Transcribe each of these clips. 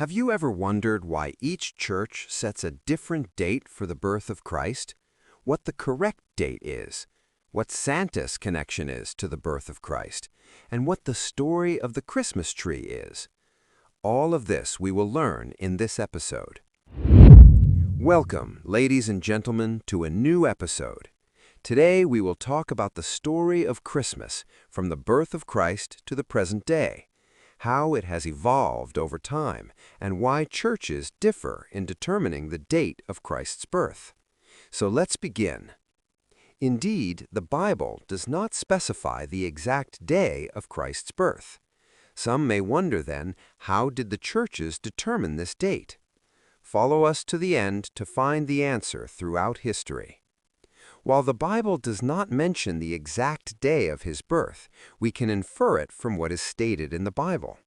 Have you ever wondered why each church sets a different date for the birth of Christ? What the correct date is? What Santa's connection is to the birth of Christ? And what the story of the Christmas tree is? All of this we will learn in this episode. Welcome, ladies and gentlemen, to a new episode. Today we will talk about the story of Christmas from the birth of Christ to the present day, how it has evolved over time, and why churches differ in determining the date of Christ's birth. So let's begin. Indeed, the Bible does not specify the exact day of Christ's birth. Some may wonder then, how did the churches determine this date? Follow us to the end to find the answer throughout history. While the Bible does not mention the exact day of his birth, we can infer it from what is stated in the Bible.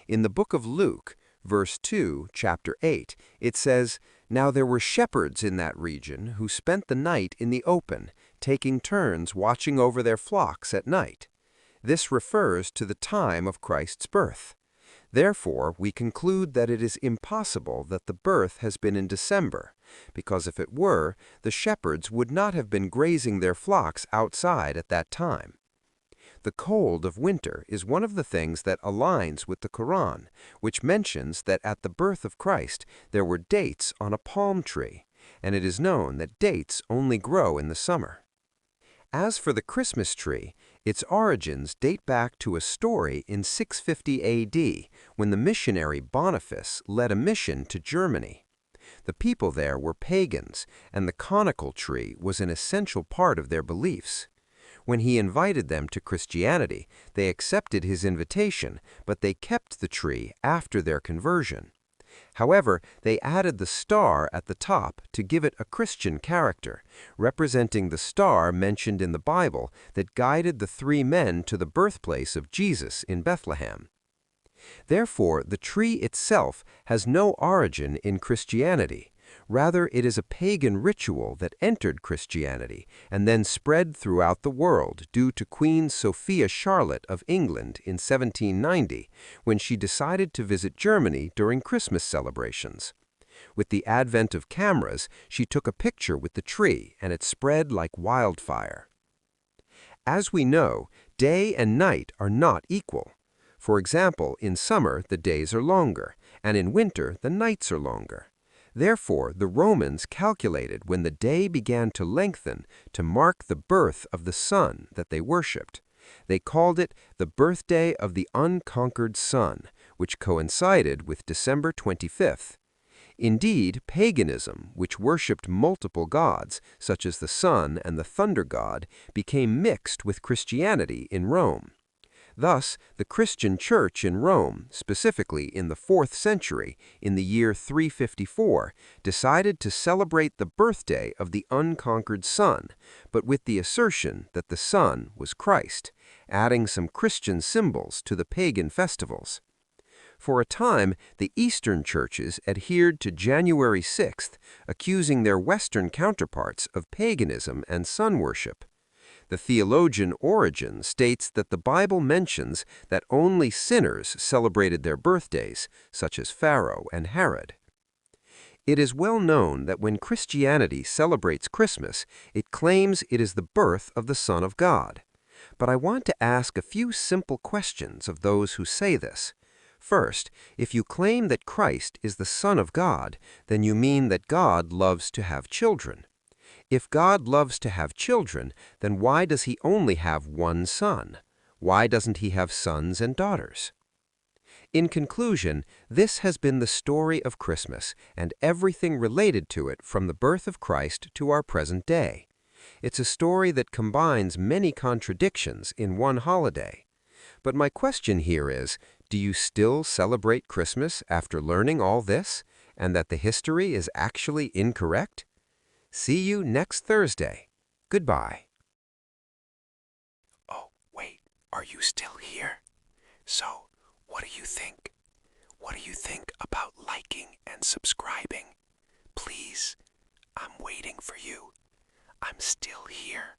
In the book of Luke, verse 2, chapter 8, it says, "Now there were shepherds in that region who spent the night in the open, taking turns watching over their flocks at night." This refers to the time of Christ's birth. Therefore, we conclude that it is impossible that the birth has been in December, because if it were, the shepherds would not have been grazing their flocks outside at that time. The cold of winter is one of the things that aligns with the Quran, which mentions that at the birth of Christ there were dates on a palm tree, and it is known that dates only grow in the summer. As for the Christmas tree, its origins date back to a story in 650 AD when the missionary Boniface led a mission to Germany. The people there were pagans, and the conical tree was an essential part of their beliefs. When he invited them to Christianity, they accepted his invitation, but they kept the tree after their conversion. However, they added the star at the top to give it a Christian character, representing the star mentioned in the Bible that guided the three men to the birthplace of Jesus in Bethlehem. Therefore, the tree itself has no origin in Christianity. Rather, it is a pagan ritual that entered Christianity and then spread throughout the world due to Queen Sophia Charlotte of England in 1790, when she decided to visit Germany during Christmas celebrations. With the advent of cameras, she took a picture with the tree, and it spread like wildfire. As we know, day and night are not equal. For example, in summer the days are longer, and in winter the nights are longer. Therefore, the Romans calculated when the day began to lengthen to mark the birth of the sun that they worshipped. They called it the birthday of the unconquered sun, which coincided with December 25th. Indeed, paganism, which worshipped multiple gods, such as the sun and the thunder god, became mixed with Christianity in Rome. Thus, the Christian Church in Rome, specifically in the 4th century, in the year 354, decided to celebrate the birthday of the unconquered sun, but with the assertion that the sun was Christ, adding some Christian symbols to the pagan festivals. For a time, the Eastern churches adhered to January 6th, accusing their Western counterparts of paganism and sun worship. The theologian Origen states that the Bible mentions that only sinners celebrated their birthdays, such as Pharaoh and Herod. It is well known that when Christianity celebrates Christmas, it claims it is the birth of the Son of God. But I want to ask a few simple questions of those who say this. First, if you claim that Christ is the Son of God, then you mean that God loves to have children. If God loves to have children, then why does he only have one son? Why doesn't he have sons and daughters? In conclusion, this has been the story of Christmas and everything related to it from the birth of Christ to our present day. It's a story that combines many contradictions in one holiday. But my question here is, do you still celebrate Christmas after learning all this, and that the history is actually incorrect? See you next Thursday. Goodbye. Oh, wait, are you still here? So, what do you think? What do you think about liking and subscribing? Please, I'm waiting for you. I'm still here.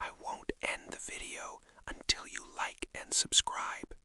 I won't end the video until you like and subscribe.